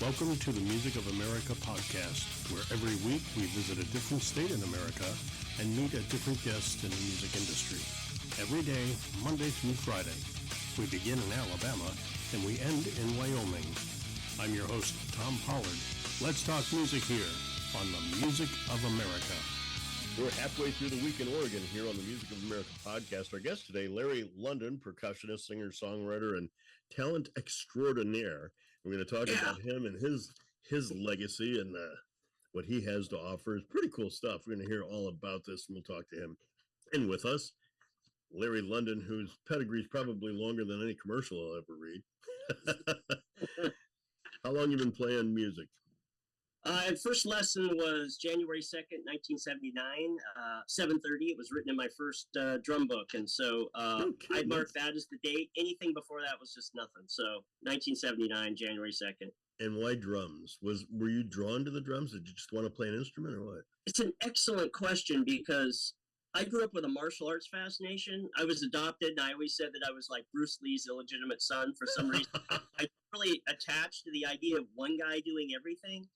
Welcome to the Music of America podcast, where every week we visit a different state in America and meet a different guest in the music industry. Every day, Monday through Friday. We begin in Alabama and we end in Wyoming. I'm your host, Tom Pollard. Let's talk music here on the Music of America. We're halfway through the week in Oregon here on the Music of America podcast. Our guest today, Larry London, percussionist, singer, songwriter, and talent extraordinaire. We're going to talk about him and his legacy and what he has to offer. It's pretty cool stuff. We're going to hear all about this, and we'll talk to him. And with us, Larry London, whose pedigree is probably longer than any commercial I'll ever read. How long you been playing music? First lesson was January 2nd, 1979, 7:30. It was written in my first drum book. And so I'd mark that as the date. Anything before that was just nothing. So 1979, January 2nd. And why drums? Were you drawn to the drums? Did you just want to play an instrument or what? It's an excellent question because I grew up with a martial arts fascination. I was adopted, and I always said that I was like Bruce Lee's illegitimate son for some reason. I really attached to the idea of one guy doing everything.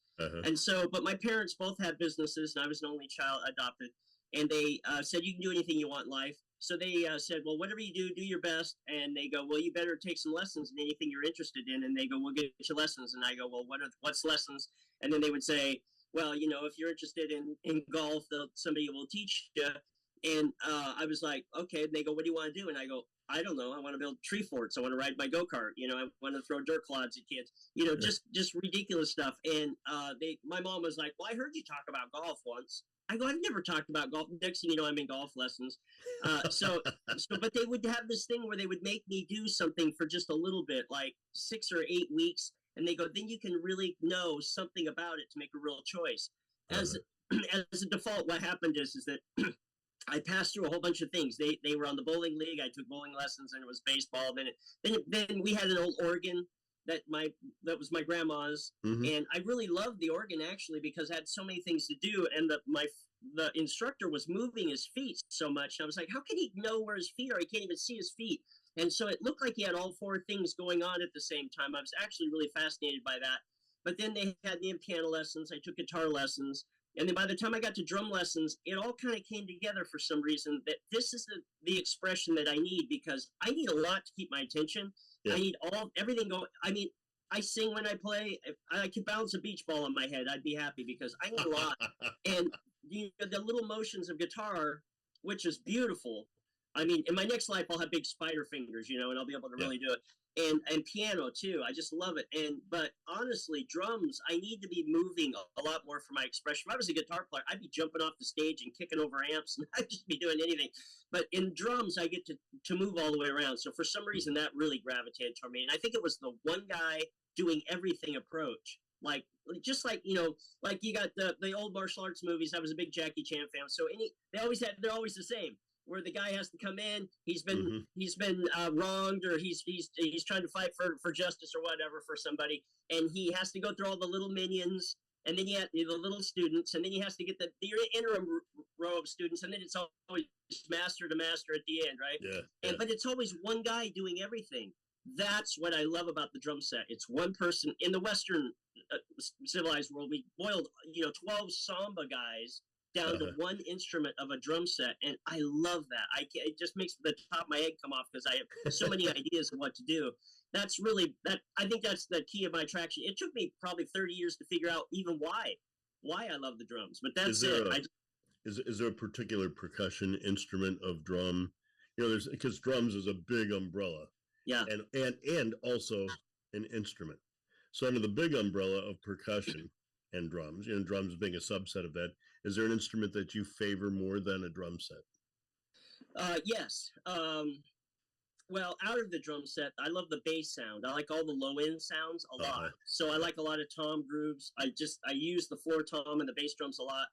And so, but my parents both had businesses, and I was an only child adopted, and they said, you can do anything you want in life. So they said, well, whatever you do your best. And they go, well, you better take some lessons in anything you're interested in. And they go, we'll get you lessons. And I go, well, what's lessons? And then they would say, well, you know, if you're interested in golf, somebody will teach you. And I was like, okay. And they go, what do you want to do? And I go, I don't know. I want to build tree forts. I want to ride my go-kart. You know, I want to throw dirt clods at kids. You know, just ridiculous stuff. And my mom was like, well, I heard you talk about golf once. I go, I've never talked about golf. Next thing you know, I'm in golf lessons. But they would have this thing where they would make me do something for just a little bit, like 6 or 8 weeks. And they go, then you can really know something about it to make a real choice. As a default, what happened is that I passed through a whole bunch of things. They were on the bowling league. I took bowling lessons, and it was baseball. Then we had an old organ that was my grandma's, and I really loved the organ actually because it had so many things to do. And the instructor was moving his feet so much, and I was like, how can he know where his feet are? He can't even see his feet. And so it looked like he had all 4 things going on at the same time. I was actually really fascinated by that. But then they had me in piano lessons. I took guitar lessons. And then by the time I got to drum lessons, it all kind of came together for some reason that this is the expression that I need because I need a lot to keep my attention. Yeah. I need everything going. I mean, I sing when I play. If I could bounce a beach ball on my head, I'd be happy because I need a lot. And the little motions of guitar, which is beautiful. I mean, in my next life, I'll have big spider fingers, you know, and I'll be able to really do it. And piano too. I just love it. But honestly, drums, I need to be moving a lot more for my expression. If I was a guitar player, I'd be jumping off the stage and kicking over amps, and I'd just be doing anything. But in drums, I get to move all the way around. So for some reason, that really gravitated toward me. And I think it was the one guy doing everything approach. Just like, you know, like you got the old martial arts movies. I was a big Jackie Chan fan. So they're always the same. Where the guy has to come in, he's been wronged, or he's trying to fight for justice or whatever for somebody, and he has to go through all the little minions, and then you have the little students, and then he has to get the interim row of students, and then it's always master to master at the end, right? Yeah. But it's always one guy doing everything. That's what I love about the drum set. It's one person. In the Western civilized world, we boiled 12 samba guys down to one instrument of a drum set, and I love that. It just makes the top of my head come off because I have so many ideas of what to do. That's really that. I think that's the key of my attraction. It took me probably 30 years to figure out even why I love the drums, but that's it. Is there a particular percussion instrument of drum? You know, because drums is a big umbrella. Yeah, and also an instrument. So under the big umbrella of percussion and drums, and drums being a subset of that, is there an instrument that you favor more than a drum set? Yes. Well, out of the drum set, I love the bass sound. I like all the low end sounds a lot. So I like a lot of tom grooves. I use the floor tom and the bass drums a lot.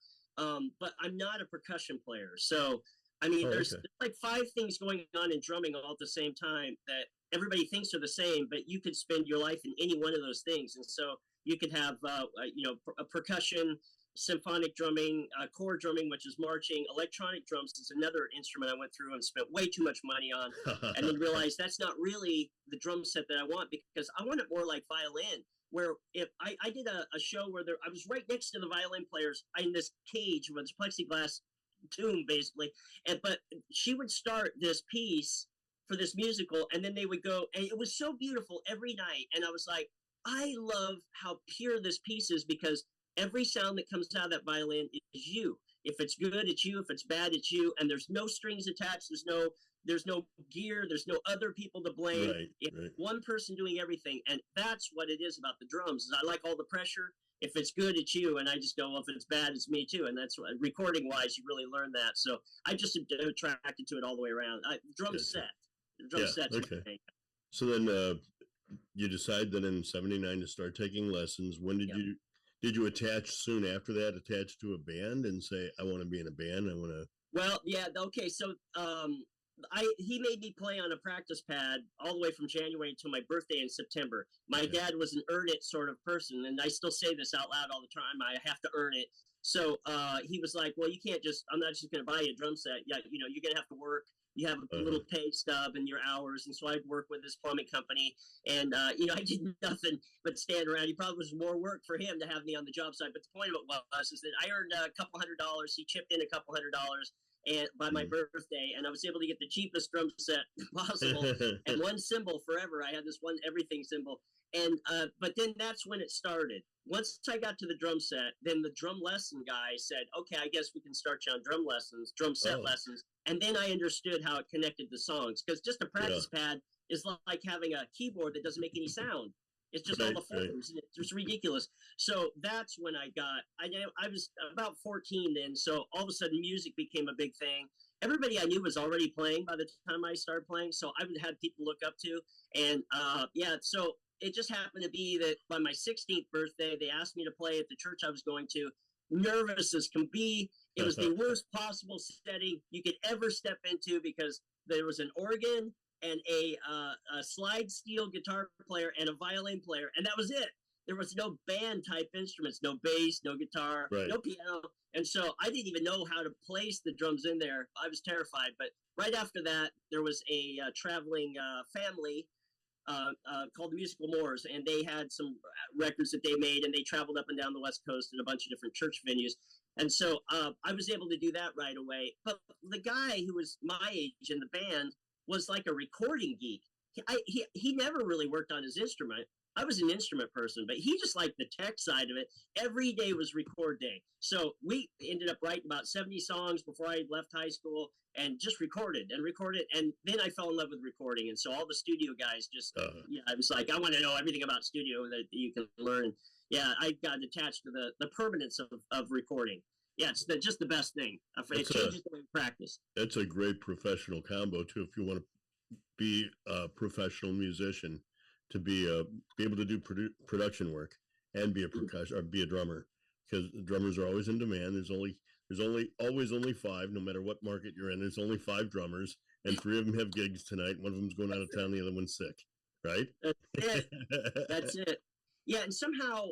But I'm not a percussion player. So, I mean, there's like 5 things going on in drumming all at the same time that everybody thinks are the same, but you could spend your life in any one of those things. And so you could have, a percussion, symphonic drumming, core drumming, which is marching. Electronic drums is another instrument I went through and spent way too much money on, and then realized that's not really the drum set that I want, because I want it more like violin. where if I did a show where I was right next to the violin players in this cage with this plexiglass tomb basically, but she would start this piece for this musical, and then they would go, and it was so beautiful every night, and I was like, I love how pure this piece is, because every sound that comes out of that violin is you. If it's good, it's you. If it's bad, it's you. And there's no strings attached. There's no gear. There's no other people to blame. Right, It's right. one person doing everything. And that's what it is about the drums. Is I like all the pressure. If it's good, it's you. And I just go, well, if it's bad, it's me too. And that's what, recording wise, you really learn that. So I just attracted to it all the way around. Drum set. Drum set's okay. my thing. So then you decide then in 79 to start taking lessons. When did you attach soon after that, attach to a band and say, I want to be in a band? I want to. Well, yeah, okay. So he made me play on a practice pad all the way from January to my birthday in September. My dad was an earn it sort of person, and I still say this out loud all the time. I have to earn it. So he was like, well, you can't just, I'm not just going to buy you a drum set. Yeah, you're going to have to work. You have a little pay stub and your hours. And so I'd work with this plumbing company. And, I did nothing but stand around. He probably was more work for him to have me on the job site. But the point of it was is that I earned a couple $100. He chipped in a couple $100 and by my birthday. And I was able to get the cheapest drum set possible and one cymbal forever. I had this one everything cymbal. And but then that's when it started. Once I got to the drum set, then the drum lesson guy said, okay, I guess we can start you on drum set lessons. And then I understood how it connected the songs, because just a practice pad is like having a keyboard that doesn't make any sound. It's just all the forms. Right. It's ridiculous. So that's when I was about 14 then. So all of a sudden music became a big thing. Everybody I knew was already playing by the time I started playing. So I would have people look up to. And so it just happened to be that by my 16th birthday, they asked me to play at the church I was going to. Nervous as can be. It was the worst possible setting you could ever step into, because there was an organ and a slide steel guitar player and a violin player, and that was it. There was no band type instruments, no bass, no guitar, no piano. And so I didn't even know how to place the drums in there. I was terrified. But right after that, there was a traveling family called the Musical Moors, and they had some records that they made, and they traveled up and down the West Coast in a bunch of different church venues. And so I was able to do that right away. But the guy who was my age in the band was like a recording geek. He never really worked on his instrument. I was an instrument person, but he just liked the tech side of it. Every day was record day. So we ended up writing about 70 songs before I left high school, and just recorded. And then I fell in love with recording. And so all the studio guys just, I was like, I want to know everything about studio that you can learn. Yeah, I got attached to the permanence of recording. Yeah, it's just the best thing. It changes the way we practice. That's a great professional combo, too, if you want to be a professional musician, to be able to do production work and be a percussion or be a drummer, because drummers are always in demand. There's always only five, no matter what market you're in. There's only 5 drummers, and 3 of them have gigs tonight. One of them's going out of town, the other one's sick, right? That's it. Yeah, and somehow,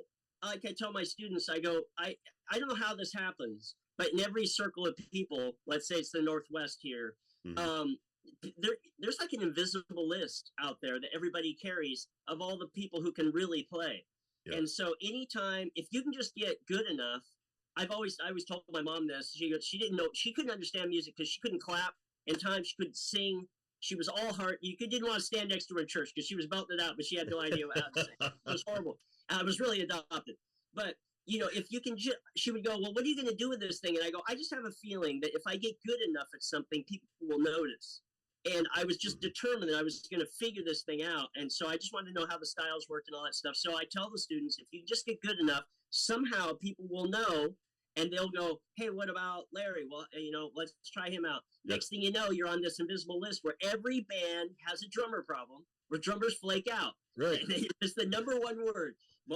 like I tell my students, I go, I don't know how this happens, but in every circle of people, let's say it's the Northwest here, there's like an invisible list out there that everybody carries of all the people who can really play. Yeah. And so anytime, if you can just get good enough, I always told my mom this. She didn't know, she couldn't understand music because she couldn't clap. In time, she couldn't sing. She was all heart. You didn't want to stand next to her in church because she was belting it out, but she had no idea how to sing. It was horrible. I was really adopted. But, if you can she would go, well, what are you going to do with this thing? And I go, I just have a feeling that if I get good enough at something, people will notice. And I was just determined that I was going to figure this thing out. And so I just wanted to know how the styles worked and all that stuff. So I tell the students, if you just get good enough, somehow people will know, and they'll go, hey, what about Larry? Well, let's try him out. Yep. Next thing you know, you're on this invisible list where every band has a drummer problem, where drummers flake out. Right. It's the number one word.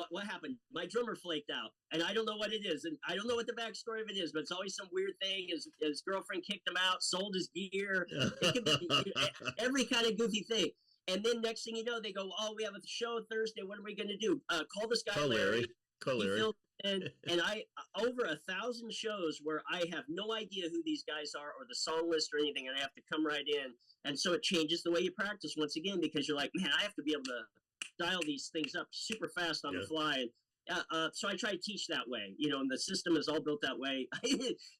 What happened? My drummer flaked out, and I don't know what it is, and I don't know what the backstory of it is, but it's always some weird thing. His girlfriend kicked him out, sold his gear. It could be every kind of goofy thing. And then next thing you know, they go, oh, we have a show Thursday. What are we going to do? Call this guy Larry. Call Larry. And I over 1,000 shows where I have no idea who these guys are or the song list or anything, and I have to come right in. And so it changes the way you practice once again, because you're like, man, I have to be able to dial these things up super fast on the fly. So I try to teach that way, and the system is all built that way.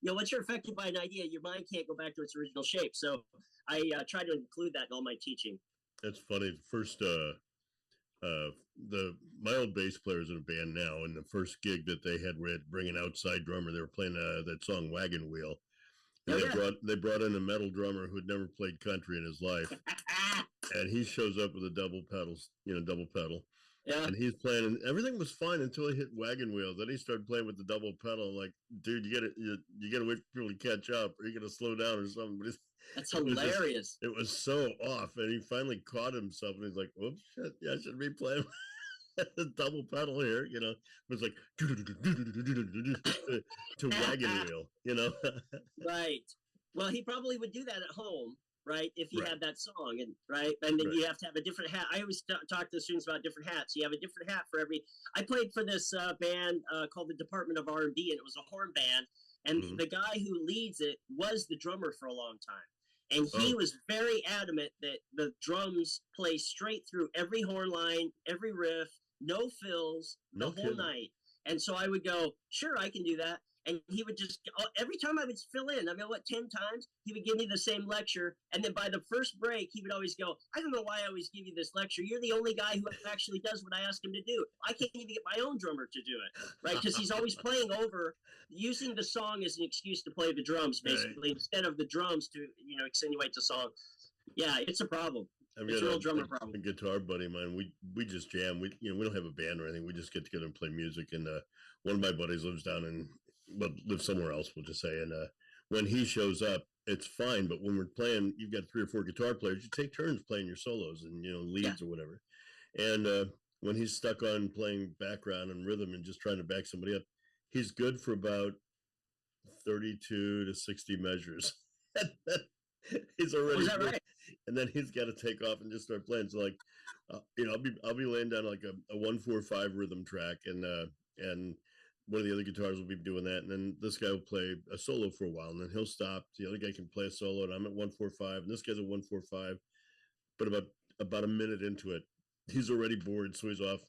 Once you're affected by an idea, your mind can't go back to its original shape. So I try to include that in all my teaching. That's funny. First, my old bass player's in a band now, and the first gig that they had, we had to bring an outside drummer. They were playing that song Wagon Wheel. And they brought in a metal drummer who had never played country in his life. And he shows up with a double pedal. Yeah. And he's playing, and everything was fine until he hit Wagon Wheel. Then he started playing with the double pedal. I'm like, dude, you gotta wait for people to catch up, or you gotta slow down or something. But that's hilarious. It was so off, and he finally caught himself, and he's like, "Whoops, shit, I should be playing the double pedal here." It was like to Wagon Wheel, Right. Well, he probably would do that at home. Right, if you had that song, and then you have to have a different hat. I always talk to the students about different hats. You have a different hat for every. I played for this band called the Department of R&B, and it was a horn band. And the guy who leads it was the drummer for a long time, and he was very adamant that the drums play straight through every horn line, every riff, no fills, the whole night. And so I would go, sure, I can do that. And he would just, every time I would fill in, 10 times, he would give me the same lecture. And then by the first break, he would always go, I don't know why I always give you this lecture. You're the only guy who actually does what I ask him to do. I can't even get my own drummer to do it, right? Because he's always playing over, using the song as an excuse to play the drums, basically, instead of the drums to, extenuate the song. Yeah, it's a problem. It's a real drummer problem. A guitar buddy of mine, we just jam. We don't have a band or anything. We just get together and play music. And one of my buddies lives somewhere else, we'll just say. And when he shows up, it's fine. But when we're playing, you've got 3 or 4 guitar players. You take turns playing your solos and leads or whatever. And when he's stuck on playing background and rhythm and just trying to back somebody up, he's good for about 32 to 60 measures. He's already. Is that right? And then he's got to take off and just start playing. So I'll be laying down like a 1-4-5 rhythm track, and one of the other guitars will be doing that, and then this guy will play a solo for a while, and then he'll stop. The other guy can play a solo, and I'm at 1-4-5, and this guy's at 1-4-5. But about a minute into it, he's already bored, so he's off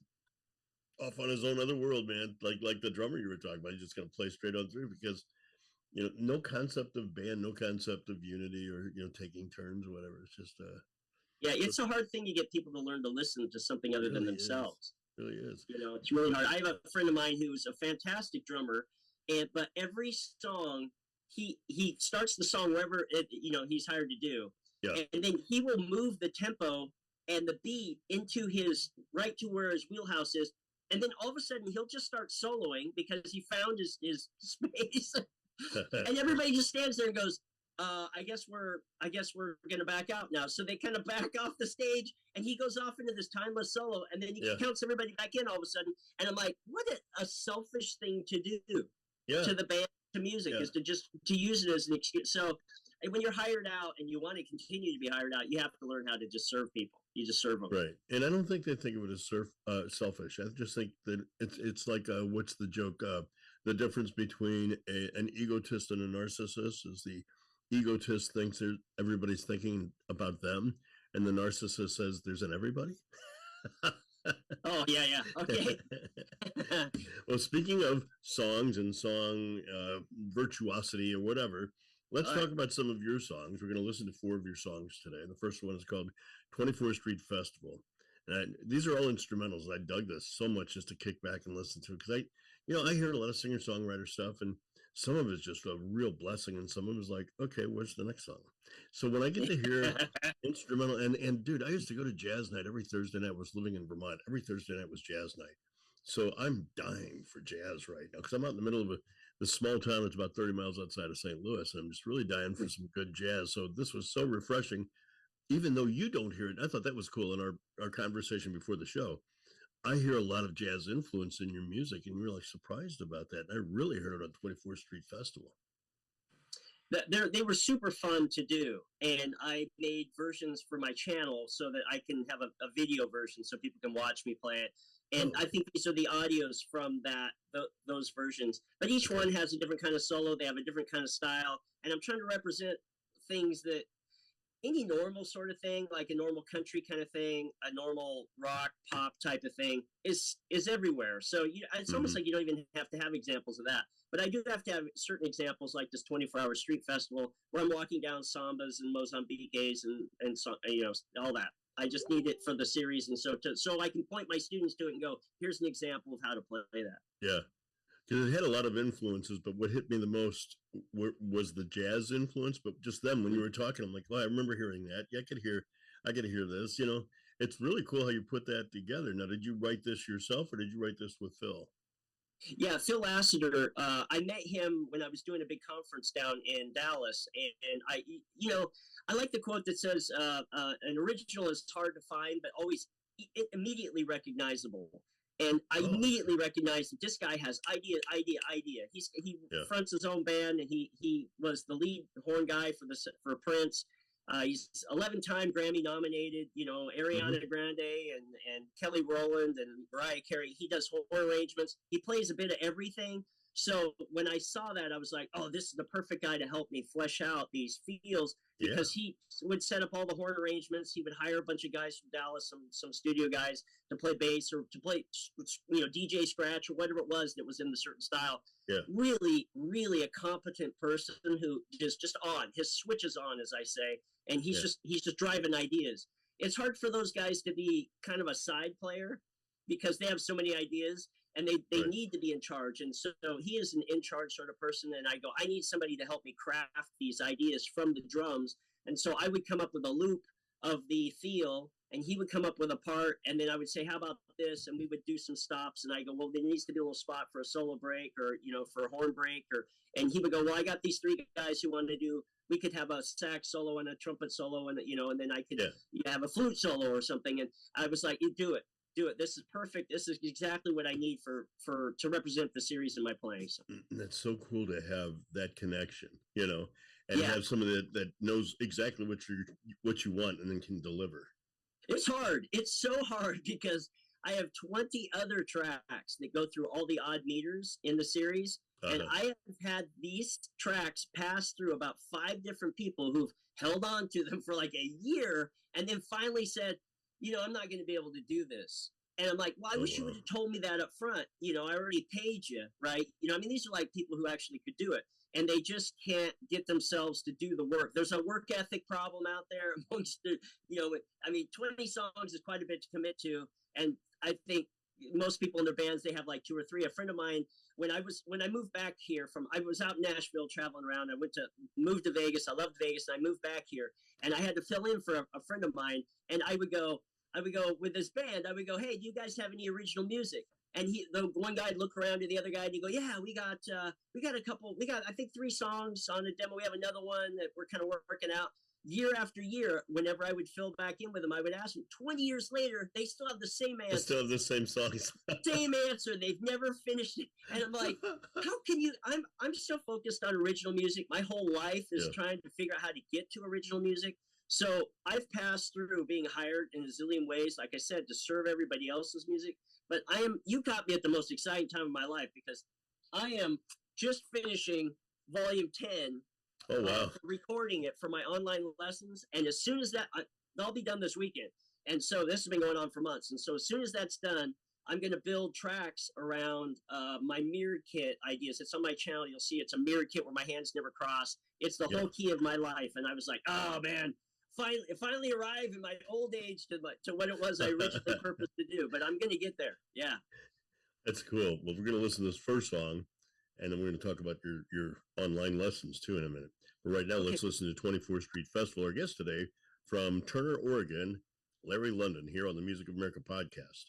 on his own other world, man. Like the drummer you were talking about, he's just gonna play straight on through because no concept of band, no concept of unity or taking turns or whatever. It's just it's a hard thing to get people to learn to listen to something other than themselves. It really is. It's really hard. I have a friend of mine who's a fantastic drummer, but every song he starts the song wherever he's hired to do, and then he will move the tempo and the beat into his right to where his wheelhouse is, and then all of a sudden he'll just start soloing because he found his space, and everybody just stands there and goes, I guess we're gonna back out now. So they kind of back off the stage, and he goes off into this timeless solo, and then he counts everybody back in all of a sudden. And I'm like, what a selfish thing to do to the band, to music, is to use it as an excuse. So when you're hired out and you want to continue to be hired out, you have to learn how to just serve people. You just serve them. Right. And I don't think they think of it as selfish. I just think that it's like what's the joke? The difference between an egotist and a narcissist is the egotist thinks everybody's thinking about them, and the narcissist says there's an everybody. Oh yeah, okay. Well, speaking of songs and song virtuosity or whatever, let's talk about some of your songs. We're going to listen to 4 of your songs today. The first one is called 24th Street Festival. And these are all instrumentals. I dug this so much just to kick back and listen to it because I hear a lot of singer-songwriter stuff, and some of it's just a real blessing, and some of it's like, okay, where's the next song? So when I get to hear instrumental, and dude, I used to go to jazz night every Thursday night. I was living in Vermont. Every Thursday night was jazz night. So I'm dying for jazz right now because I'm out in the middle of the small town that's about 30 miles outside of St. Louis, and I'm just really dying for some good jazz. So this was so refreshing, even though you don't hear it. I thought that was cool in our conversation before the show. I hear a lot of jazz influence in your music, and you're like surprised about that. And I really heard it on 24th Street Festival. They were super fun to do, and I made versions for my channel so that I can have a video version so people can watch me play it. And I think these are the audios from those versions. But each one has a different kind of solo. They have a different kind of style, and I'm trying to represent things that any normal sort of thing, like a normal country kind of thing, a normal rock pop type of thing is everywhere. So it's almost like you don't even have to have examples of that. But I do have to have certain examples like this 24-hour street festival where I'm walking down sambas and Mozambiques and so, all that. I just need it for the series, and so I can point my students to it and go, here's an example of how to play that. Yeah. Because it had a lot of influences, but what hit me the most was the jazz influence. But just then, when you were talking, I'm like, "Oh, I remember hearing that. Yeah, I could hear this." It's really cool how you put that together. Now, did you write this yourself, or did you write this with Phil? Yeah, Phil Lassiter. I met him when I was doing a big conference down in Dallas, and I like the quote that says, "An original is hard to find, but always immediately recognizable." And I immediately recognized that this guy has idea. He fronts his own band, and he was the lead horn guy for Prince. He's 11-time Grammy nominated. Ariana Grande and Kelly Rowland and Mariah Carey. He does horn arrangements. He plays a bit of everything. So when I saw that, I was like, oh, this is the perfect guy to help me flesh out these feels, because he would set up all the horn arrangements. He would hire a bunch of guys from Dallas, some studio guys to play bass or to play, DJ scratch or whatever it was that was in the certain style. Yeah. Really, really a competent person who is just on. His switch is on, as I say, and he's just driving ideas. It's hard for those guys to be kind of a side player because they have so many ideas. And they need to be in charge. And so he is an in-charge sort of person. And I go, I need somebody to help me craft these ideas from the drums. And so I would come up with a loop of the feel, and he would come up with a part. And then I would say, how about this? And we would do some stops. And I go, well, there needs to be a little spot for a solo break or, for a horn break. And he would go, well, I got these 3 guys who want to do, we could have a sax solo and a trumpet solo and, and then I could have a flute solo or something. And I was like, you do it. This is perfect. This is exactly what I need to represent the series in my playing. So. That's so cool to have that connection, and have somebody that knows exactly what you want and then can deliver. It's hard. It's so hard because I have 20 other tracks that go through all the odd meters in the series. And I have had these tracks pass through about 5 different people who've held on to them for like a year and then finally said, I'm not going to be able to do this. And I'm like, well, I wish you would have told me that up front. I already paid you, right? These are like people who actually could do it. And they just can't get themselves to do the work. There's a work ethic problem out there amongst 20 songs is quite a bit to commit to. And I think most people in their bands, they have like 2 or 3. A friend of mine, when I moved back here I was out in Nashville traveling around. I moved to Vegas. I loved Vegas. And I moved back here. And I had to fill in for a friend of mine. And I would go with this band. I would go, hey, do you guys have any original music? And the one guy would look around to the other guy and he'd go, yeah, we got a couple. We got, I think, 3 songs on the demo. We have another one that we're kind of working out. Year after year, whenever I would fill back in with them, I would ask them. 20 years later, they still have the same answer. They still have the same songs. Same answer. They've never finished it. And I'm like, how can you? I'm so focused on original music. My whole life is trying to figure out how to get to original music. So I've passed through being hired in a zillion ways, like I said, to serve everybody else's music. But you caught me at the most exciting time of my life because I am just finishing volume 10. Oh, wow. Recording it for my online lessons. And as soon as that'll be done this weekend. And so this has been going on for months. And so as soon as that's done, I'm going to build tracks around my mirrored kit ideas. It's on my channel. You'll see it's a mirrored kit where my hands never cross. It's the whole key of my life. And I was like, oh, man, finally arrive in my old age to what it was I originally purposed to do. But I'm going to get there. Yeah. That's cool. Well, we're going to listen to this first song. And then we're going to talk about your online lessons, too, in a minute. But right now, let's listen to 24th Street Festival. Our guest today from Turner, Oregon, Larry London, here on the Music of America podcast.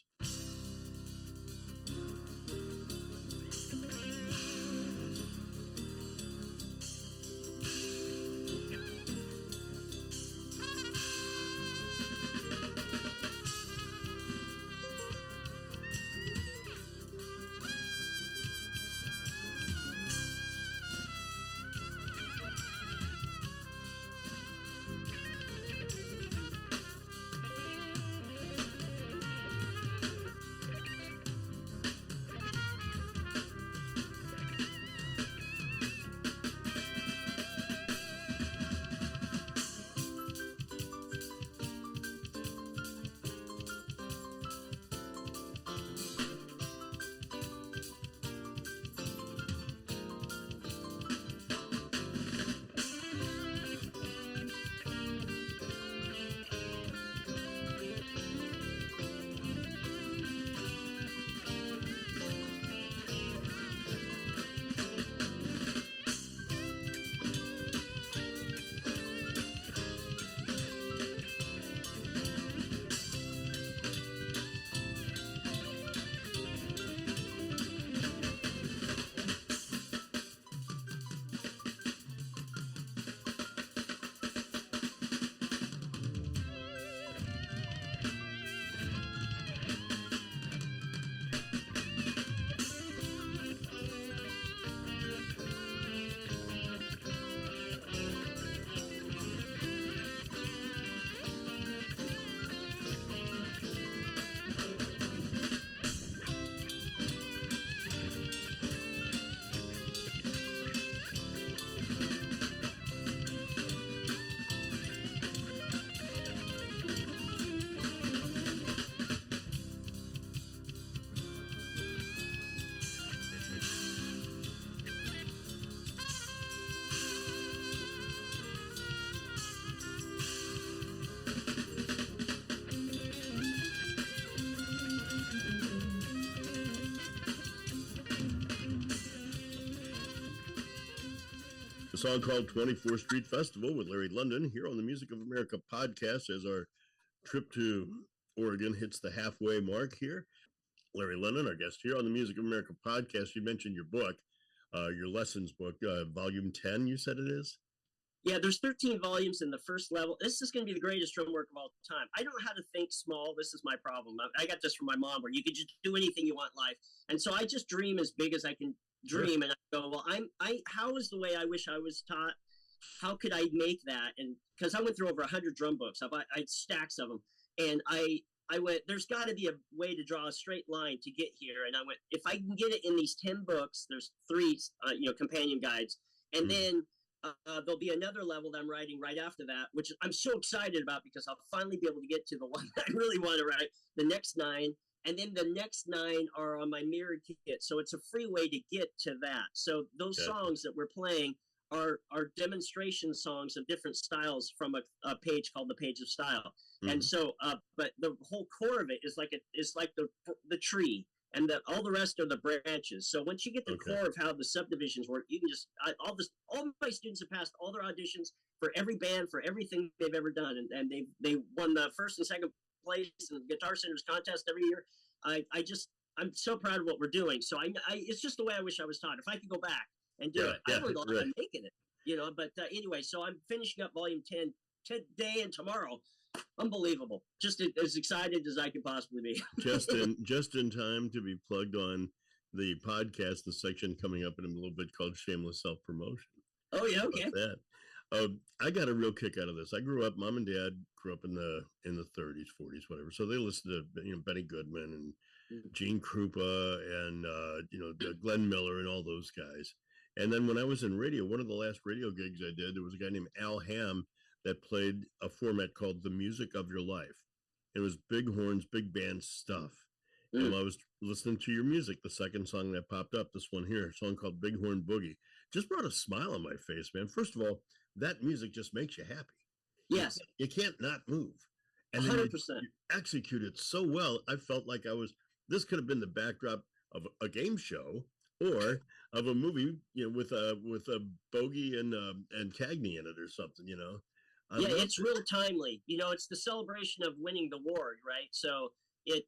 A song called 24th Street Festival with Larry London here on the Music of America podcast as our trip to Oregon hits the halfway mark here. Larry London, our guest here on the Music of America podcast. You mentioned your book, your lessons book, volume 10, you said it is? Yeah, there's 13 volumes in the first level. This is going to be the greatest drum work of all time. I don't know how to think small. This is my problem. I got this from my mom, where you could just do anything you want in life. And so I just dream as big as I can dream. And I go, well, how is the way I wish I was taught? How could I make that? And because I went through over 100 drum books, I had stacks of them. And I went, there's got to be a way to draw a straight line to get here. And I went, if I can get it in these 10 books, there's 3, companion guides. And then there'll be another level that I'm writing right after that, which I'm so excited about because I'll finally be able to get to the one that I really want to write, the next 9. And then the next 9 are on my mirrored kit. So it's a free way to get to that. So those songs that we're playing are demonstration songs of different styles from a page called the Page of Style. And so, but the whole core of it is like the tree, and all the rest are the branches. So once you get the core of how the subdivisions work, you can just all my students have passed all their auditions for every band for everything they've ever done, and they won the first and second place in the Guitar Center's contest every year. I'm so proud of what we're doing. So I it's just the way I wish I was taught. If I could go back and do it, I don't know if I'm making it, But anyway, so I'm finishing up volume 10 today and tomorrow. Unbelievable. Just as excited as I could possibly be. just in time to be plugged on the podcast, the section coming up in a little bit called Shameless Self-Promotion. Oh, yeah, okay. I got a real kick out of this. I grew up, mom and dad grew up in the 30s, 40s, whatever. So they listened to Benny Goodman and Gene Krupa and Glenn Miller and all those guys. And then when I was in radio, one of the last radio gigs I did, there was a guy named Al Ham that played a format called The Music of Your Life. It was big horns, big band stuff. And I was listening to your music, the second song that popped up, this one here, a song called Big Horn Boogie, just brought a smile on my face, man. First of all, that music just makes you happy. Yes. You can't not move. And 100%. You execute it so well. I felt like this could have been the backdrop of a game show or of a movie, with a Bogey and Cagney in it or something, It's real timely. It's the celebration of winning the award, right? So it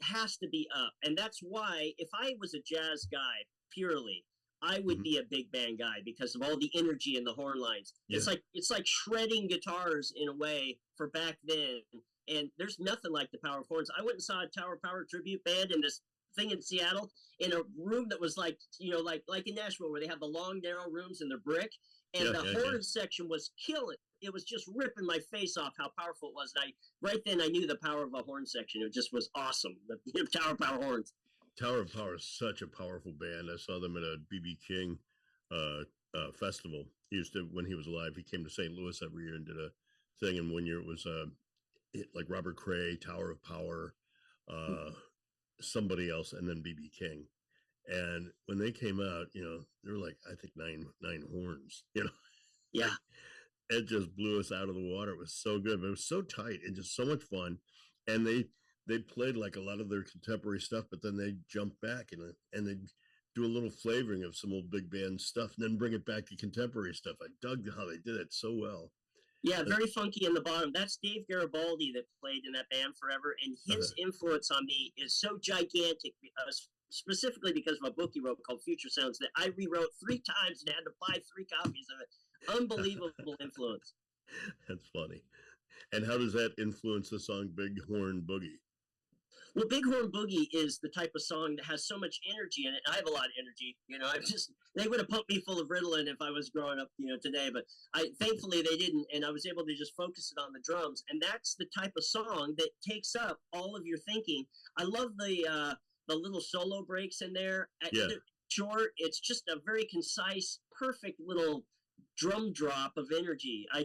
has to be up. And that's why if I was a jazz guy purely, I would be a big band guy because of all the energy in the horn lines. Yeah. It's like shredding guitars in a way for back then. And there's nothing like the power of horns. I went and saw a Tower Power tribute band in this thing in Seattle in a room that was like in Nashville where they have the long narrow rooms and they're brick. And the horn section was killing. It was just ripping my face off how powerful it was. And right then I knew the power of a horn section. It just was awesome. The Tower Power horns. Tower of Power is such a powerful band. I saw them at a B.B. King festival. He used to, when he was alive, he came to St. Louis every year and did a thing. And one year it was like Robert Cray, Tower of Power, somebody else, and then B.B. King. And when they came out, they were like, I think nine horns, Yeah. It just blew us out of the water. It was so good. But it was so tight and just so much fun. And they played like a lot of their contemporary stuff, but then they jumped back and they do a little flavoring of some old big band stuff and then bring it back to contemporary stuff. I dug how they did it so well. Yeah, very funky in the bottom. That's Dave Garibaldi that played in that band forever. And his influence on me is so gigantic, specifically because of a book he wrote called Future Sounds that I rewrote 3 times and had to buy 3 copies of it. Unbelievable influence. That's funny. And how does that influence the song Big Horn Boogie? Well, Big Horn Boogie is the type of song that has so much energy in it. I have a lot of energy, they would have pumped me full of Ritalin if I was growing up, today, but thankfully they didn't. And I was able to just focus it on the drums. And that's the type of song that takes up all of your thinking. I love the little solo breaks in there. Short. It's just a very concise, perfect little drum drop of energy. I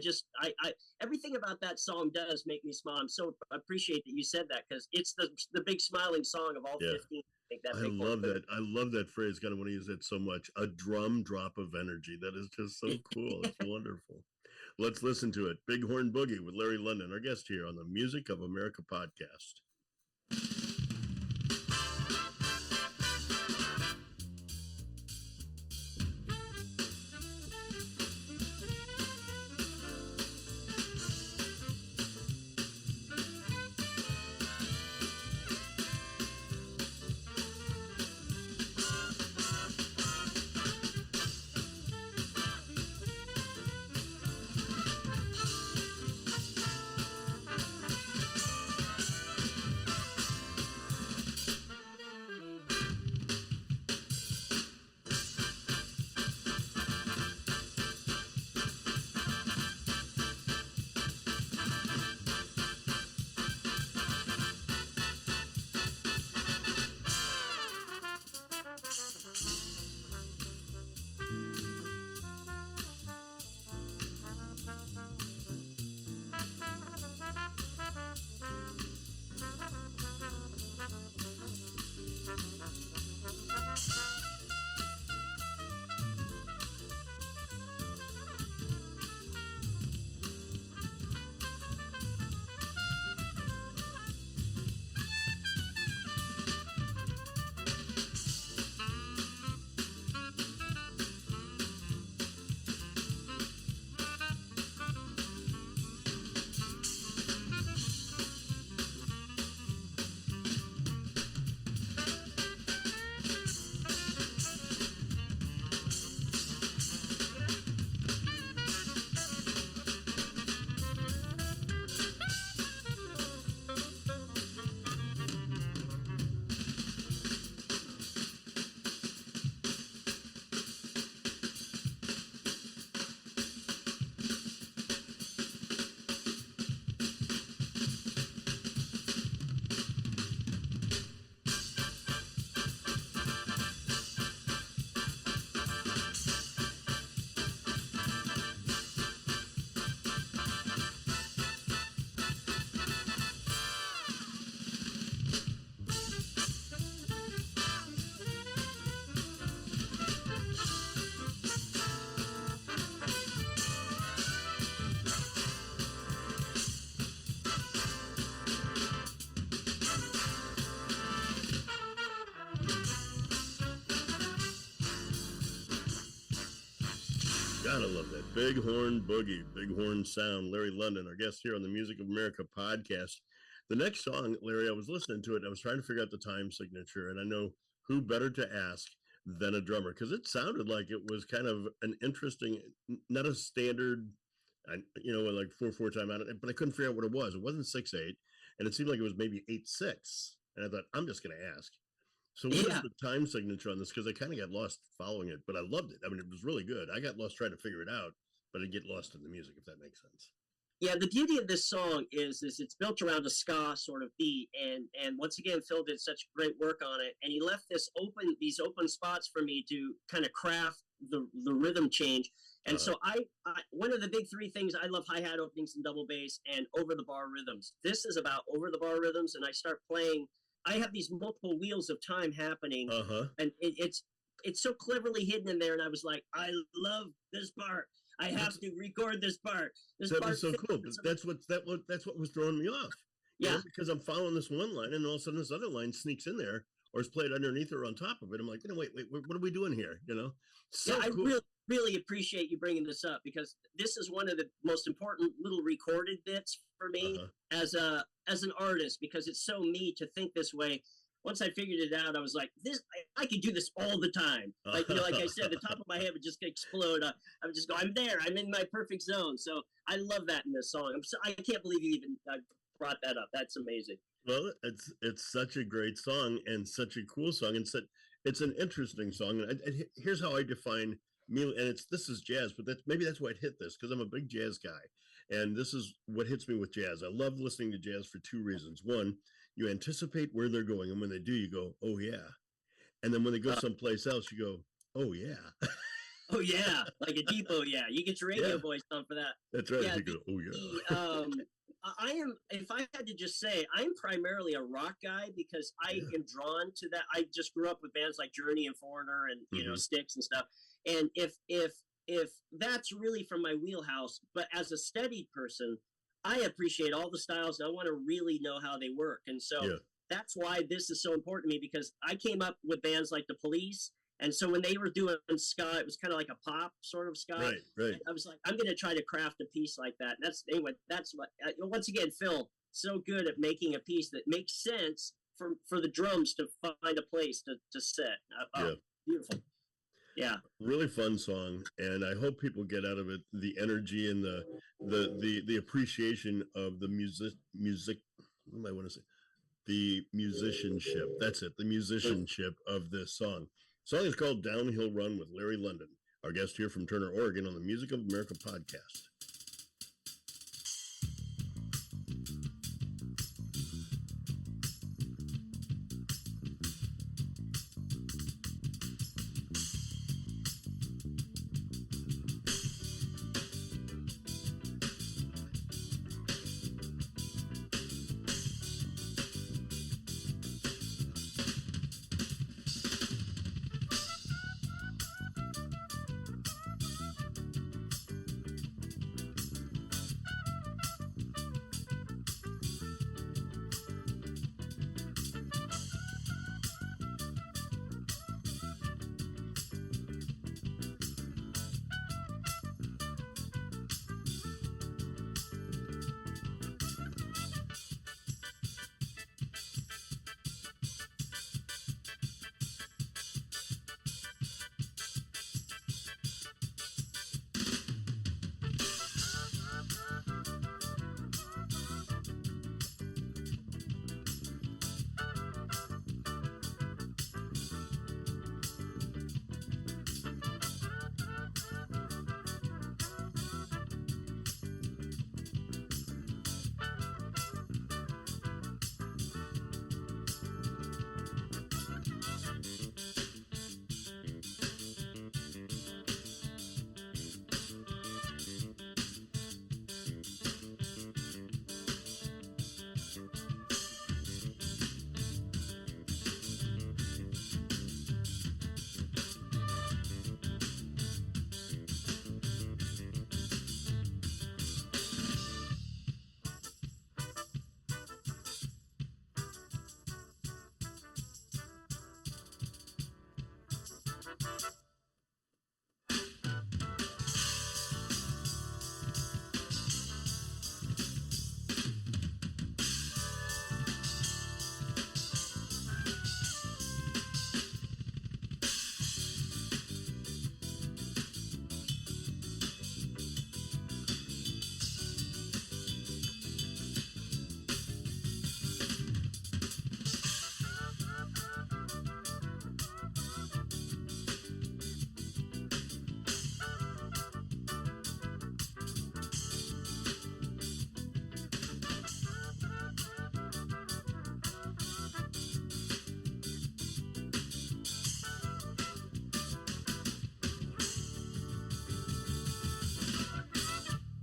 everything about that song does make me smile. I'm so appreciate that you said that because it's the big smiling song of all 15. I love that. I love that phrase. God, I want to use that so much. A drum drop of energy. That is just so cool. It's wonderful. Let's listen to it. Big Horn Boogie with Larry London, our guest here on the Music of America podcast. Gotta love that. Big Horn Boogie, Big Horn Sound. Larry London, our guest here on the Music of America podcast. The next song, Larry, I was listening to it. I was trying to figure out the time signature, and I know who better to ask than a drummer, because it sounded like it was kind of an interesting, not a standard, like 4/4 time out, but I couldn't figure out what it was. It wasn't 6/8, and it seemed like it was maybe 8/6. And I thought, I'm just going to ask. So what is the time signature on this? Because I kind of got lost following it, but I loved it. I mean, it was really good. I got lost trying to figure it out, but I get lost in the music, if that makes sense. Yeah, the beauty of this song is it's built around a ska sort of beat, and once again, Phil did such great work on it, and he left these open spots for me to kind of craft the rhythm change. And so I one of the big three things, I love hi-hat openings and double bass and over-the-bar rhythms. This is about over-the-bar rhythms, and I start playing. I have these multiple wheels of time happening, and it's so cleverly hidden in there, and I was like, I love this part. I have to record this part. That was so cool. But that's what was throwing me off. Yeah, because I'm following this one line, and all of a sudden this other line sneaks in there, or is played underneath or on top of it. I'm like, wait, what are we doing here? So yeah, cool. I really appreciate you bringing this up, because this is one of the most important little recorded bits for me as an artist, because it's so me to think this way. Once I figured it out, I was like, I could do this all the time. Like I said, the top of my head would just explode. I would just go, I'm there. I'm in my perfect zone. So I love that in this song. I can't believe you even brought that up. That's amazing. Well, it's such a great song and such a cool song, and it's an interesting song. And here's how I define me, and this is jazz, but maybe that's why it hit this, because I'm a big jazz guy, and this is what hits me with jazz. I love listening to jazz for two reasons. One, you anticipate where they're going, and when they do, you go, oh yeah. And then when they go someplace else, you go, oh yeah. Oh yeah, like a deep oh yeah. You get your radio voice on for that. That's right. Yeah, you go, oh yeah. I am, if I had to just say, I'm primarily a rock guy, because I am drawn to that. I just grew up with bands like Journey and Foreigner and Styx and stuff. And if that's really from my wheelhouse, but as a studied person, I appreciate all the styles, and I want to really know how they work. And so that's why this is so important to me, because I came up with bands like The Police. And so when they were doing ska, it was kind of like a pop sort of ska. Right. And I was like, I'm going to try to craft a piece like that. And that's what, once again, Phil, so good at making a piece that makes sense for the drums to find a place to sit. Beautiful. Yeah. Really fun song, and I hope people get out of it the energy and the appreciation of the music. What do I want to say? The musicianship. That's it. The musicianship of this song. The song is called Downhill Run with Larry London, our guest here from Turner, Oregon on the Music of America podcast.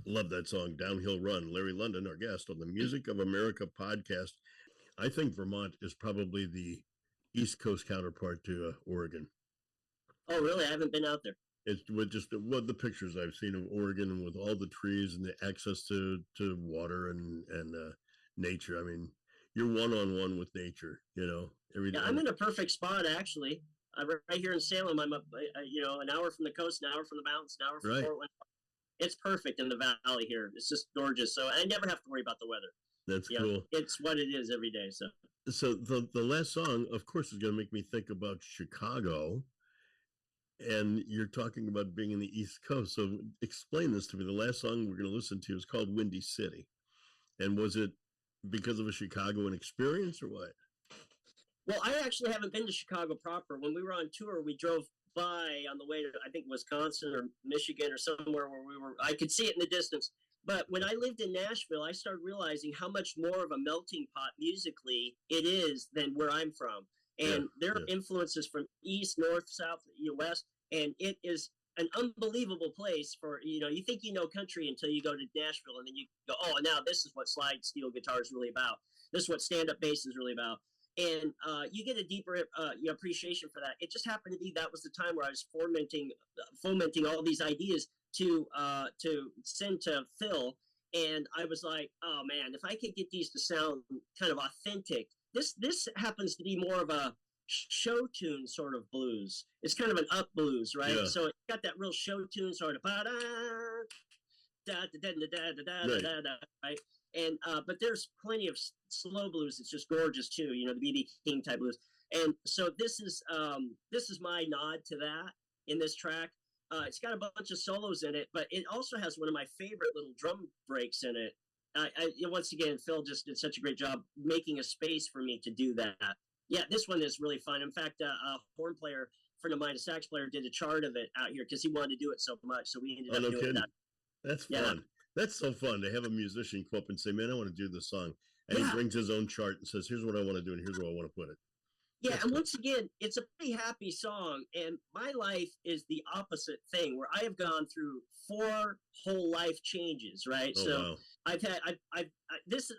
Love that song, Downhill Run. Larry London, our guest on the Music of America podcast. I think Vermont is probably the East Coast counterpart to Oregon. Oh, really? I haven't been out there. It's with just the pictures I've seen of Oregon and with all the trees and the access to water and nature. I mean, you're one-on-one with nature, you know. I'm in a perfect spot, actually. I'm right here in Salem. I'm an hour from the coast, an hour from the mountains, an hour from Portland. It's perfect in the valley here. It's just gorgeous. So I never have to worry about the weather. That's cool. It's what it is every day. So the last song, of course, is going to make me think about Chicago. And you're talking about being in the East Coast. So explain this to me. The last song we're going to listen to is called Windy City. And was it because of a Chicagoan experience or what? Well, I actually haven't been to Chicago proper. When we were on tour, we drove by on the way to, I think, Wisconsin or Michigan or somewhere where I could see it in the distance. But when I lived in Nashville, I started realizing how much more of a melting pot musically it is than where I'm from. And there are influences from east, north, south, west, and it is an unbelievable place for, you think you know country until you go to Nashville, and then you go, oh, now this is what slide steel guitar is really about. This is what stand-up bass is really about. And you get a deeper appreciation for that. It just happened to be that was the time where I was fomenting all these ideas to send to Phil, and I was like, oh man, if I could get these to sound kind of authentic. This happens to be more of a show tune sort of blues. It's kind of an up blues, right? Yeah. So it's got that real show tune sort of da da da da da da da da, right? And but there's plenty of slow blues. It's just gorgeous too, the B.B. King type blues. And so this is my nod to that in this track. It's got a bunch of solos in it, but it also has one of my favorite little drum breaks in it. Once again, Phil just did such a great job making a space for me to do that. Yeah, this one is really fun. In fact, a horn player, friend of mine, a sax player, did a chart of it out here because he wanted to do it so much. So we ended up doing that. That's fun. That's so fun to have a musician come up and say, man, I want to do this song. And he brings his own chart and says, here's what I want to do and here's where I want to put it. Yeah, that's and once again, it's a pretty happy song. And my life is the opposite thing, where I have gone through 4 whole life changes, right? Oh, so wow. There's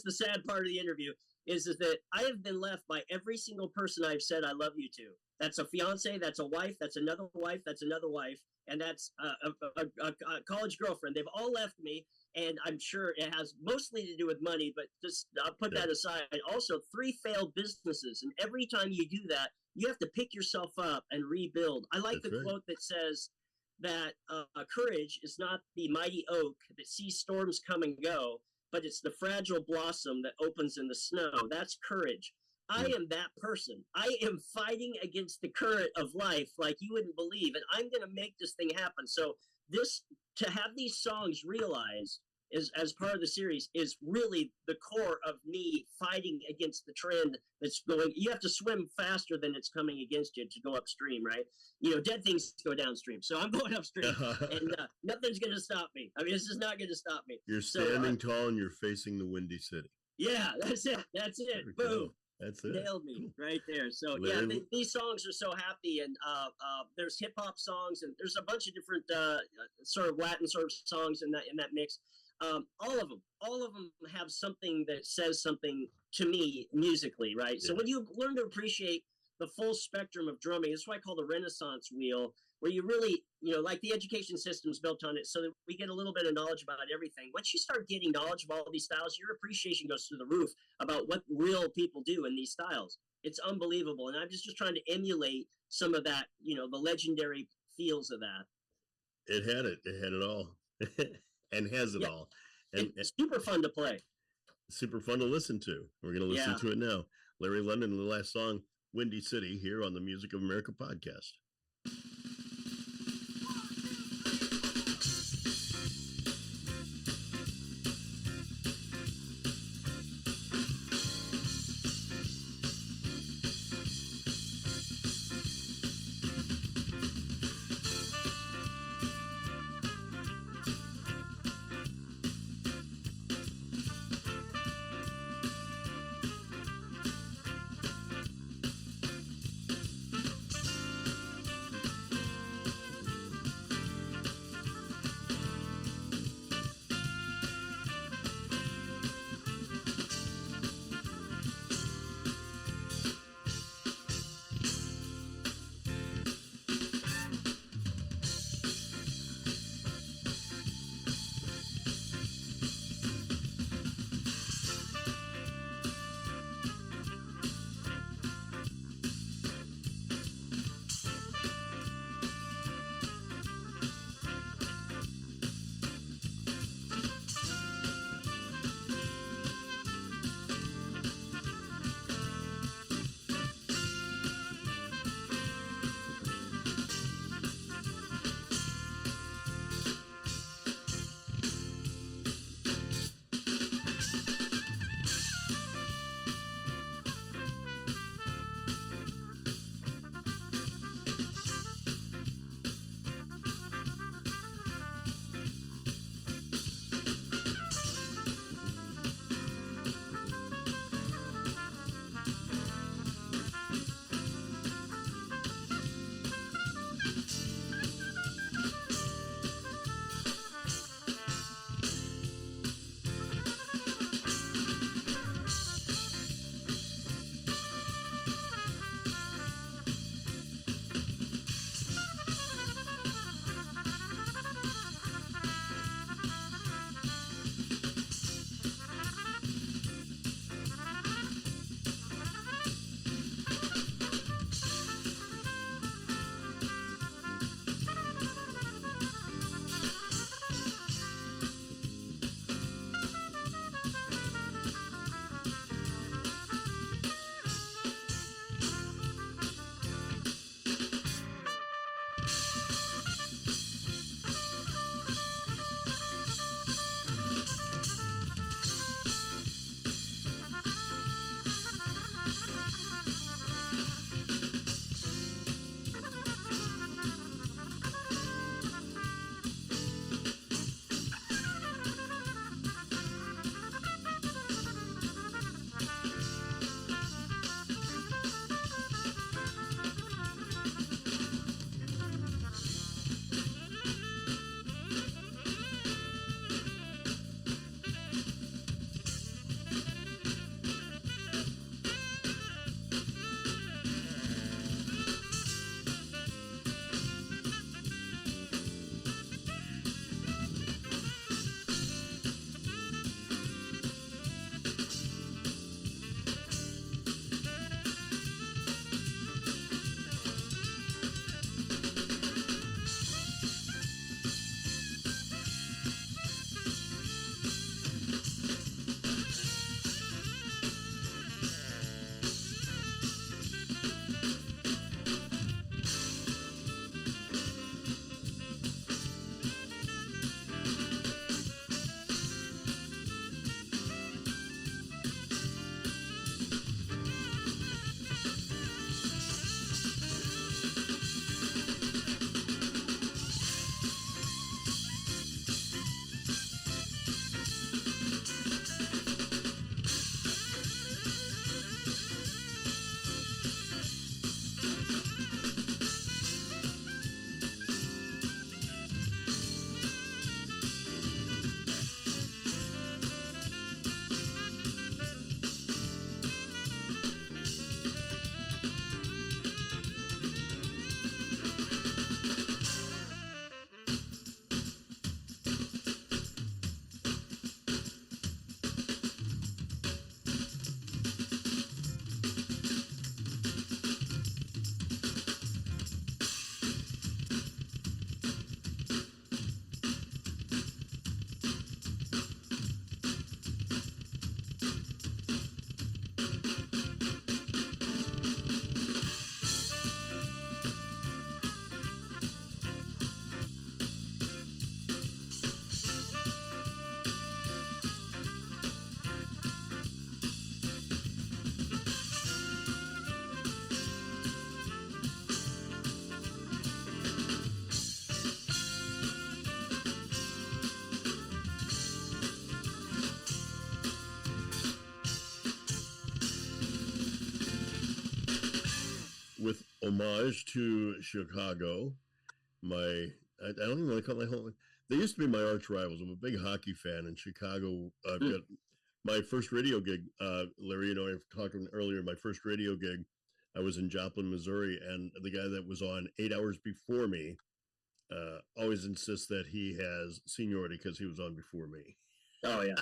the sad part of the interview is that I have been left by every single person I've said I love you to. That's a fiance, that's a wife, that's another wife, and that's a college girlfriend. They've all left me, and I'm sure it has mostly to do with money, but just I'll put that aside. Also, 3 failed businesses, and every time you do that, you have to pick yourself up and rebuild. I like the quote that says that courage is not the mighty oak that sees storms come and go, but it's the fragile blossom that opens in the snow. That's courage. I am that person. I am fighting against the current of life like you wouldn't believe, and I'm going to make this thing happen. So to have these songs realized as part of the series is really the core of me fighting against the trend that's going. You have to swim faster than it's coming against you to go upstream, right? Dead things go downstream. So I'm going upstream, and nothing's going to stop me. I mean, this is not going to stop me. You're standing tall and you're facing the Windy City. Yeah, that's it. Boom. That's it. Nailed me right there. So these songs are so happy, and there's hip hop songs, and there's a bunch of different sort of Latin sort of songs in that mix. All of them have something that says something to me musically, right? Yeah. So when you learn to appreciate the full spectrum of drumming, that's what I call the Renaissance wheel, where you really, like the education system's built on it so that we get a little bit of knowledge about everything. Once you start getting knowledge of all these styles, your appreciation goes through the roof about what real people do in these styles. It's unbelievable. And I'm just trying to emulate some of that, the legendary feels of that. It had it all. And has it all. And it's super fun to play. Super fun to listen to. We're going to listen to it now. Larry London, the last song, Windy City, here on the Music of America podcast. homage to Chicago. I don't even want to call my home. They used to be my arch rivals. I'm a big hockey fan in Chicago. I've got my first radio gig. Larry, I've talked earlier. My first radio gig, I was in Joplin, Missouri, and the guy that was on 8 hours before me always insists that he has seniority because he was on before me. Oh yeah.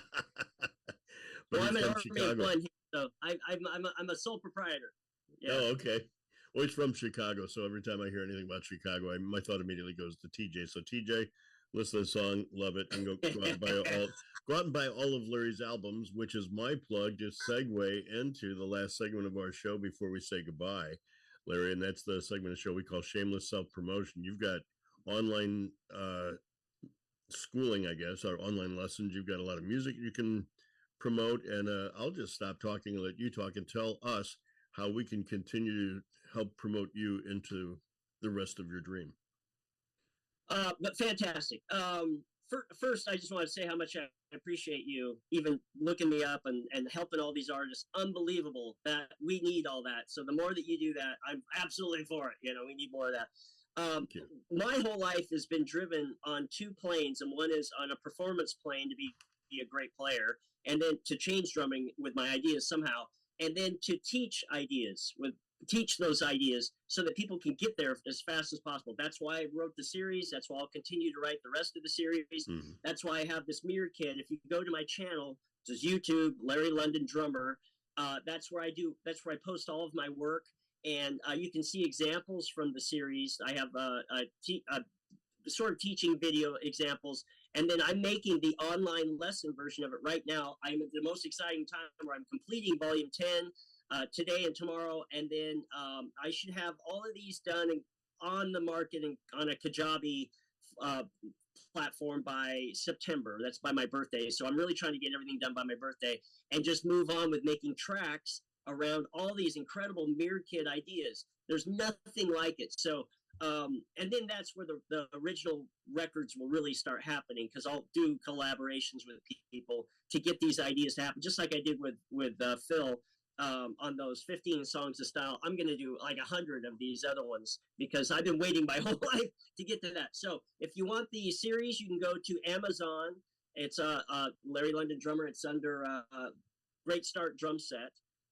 But well, I'm he's an from Army Chicago. of one here, so I'm a sole proprietor. Yeah. Oh, okay. Well, he's from Chicago, so every time I hear anything about Chicago, my thought immediately goes to TJ. So TJ, listen to the song, love it, and go out and buy all of Larry's albums, which is my plug to segue into the last segment of our show before we say goodbye, Larry, and that's the segment of the show we call Shameless Self-Promotion. You've got online schooling, I guess, or online lessons. You've got a lot of music you can promote, and I'll just stop talking and let you talk and tell us how we can continue to help promote you into the rest of your dream. But fantastic. First, I just want to say how much I appreciate you even looking me up and helping all these artists. Unbelievable that we need all that. So the more that you do that, I'm absolutely for it. We need more of that. My whole life has been driven on two planes, and one is on a performance plane to be a great player, and then to change drumming with my ideas somehow, and then to teach those ideas so that people can get there as fast as possible. That's why I wrote the series. That's why I'll continue to write the rest of the series. Mm-hmm. That's why I have this mirror kit. If you go to my channel, which is YouTube, Larry London Drummer, that's where I post all of my work. And you can see examples from the series. I have sort of teaching video examples. And then I'm making the online lesson version of it right now. I'm at the most exciting time where I'm completing volume 10 today and tomorrow. And then I should have all of these done on the market and on a Kajabi platform by September. That's by my birthday. So I'm really trying to get everything done by my birthday and just move on with making tracks around all these incredible mirror kit ideas. There's nothing like it. So and then that's where the original records will really start happening, because I'll do collaborations with people to get these ideas to happen, just like I did with Phil on those 15 songs of style. I'm going to do like 100 of these other ones because I've been waiting my whole life to get to that. So if you want the series, you can go to Amazon. It's Larry London Drummer. It's under Great Start Drum Set.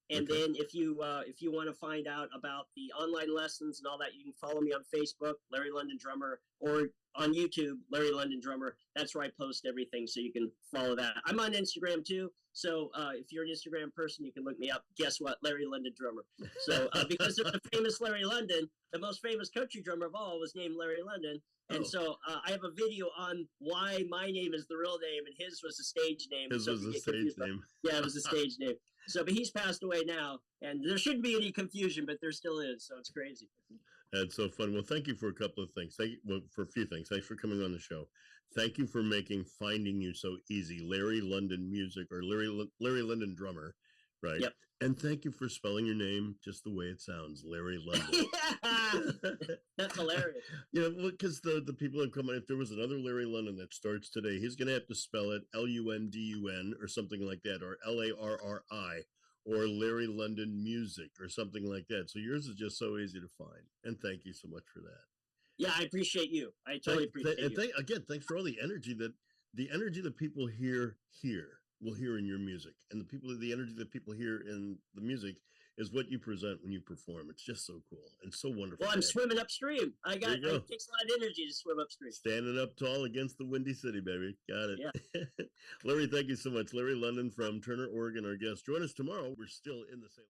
And okay. Then if you want to find out about the online lessons and all that, you can follow me on Facebook, Larry London Drummer, or on YouTube, Larry London Drummer. That's where I post everything, so you can follow that. I'm on Instagram too, so if you're an Instagram person, you can look me up. Guess what? Larry London Drummer. So because of the famous Larry London, the most famous country drummer of all was named Larry London. And so I have a video on why my name is the real name and his was the stage name. His was the stage name. Yeah, it was the stage name. So, but he's passed away now, and there shouldn't be any confusion, but there still is. So it's crazy. That's so fun. Well, thank you for a couple of things. For a few things. Thanks for coming on the show. Thank you for making finding you so easy. Larry London Music, or Larry London Drummer, right? Yep. And thank you for spelling your name just the way it sounds, Larry London. That's hilarious. Because the people have come on. If there was another Larry London that starts today, he's going to have to spell it Lundun or something like that, or Larri, or Larry London Music or something like that. So yours is just so easy to find. And thank you so much for that. Yeah, I appreciate you. I totally appreciate you. Again, thanks for all the energy that people will hear in your music, and the energy that people hear in the music is what you present when you perform. It's just so cool and so wonderful. Well, I'm swimming upstream. It takes a lot of energy to swim upstream. Standing up tall against the windy city, baby. Got it. Yeah. Larry, thank you so much. Larry London from Turner, Oregon, our guest. Join us tomorrow. We're still in the same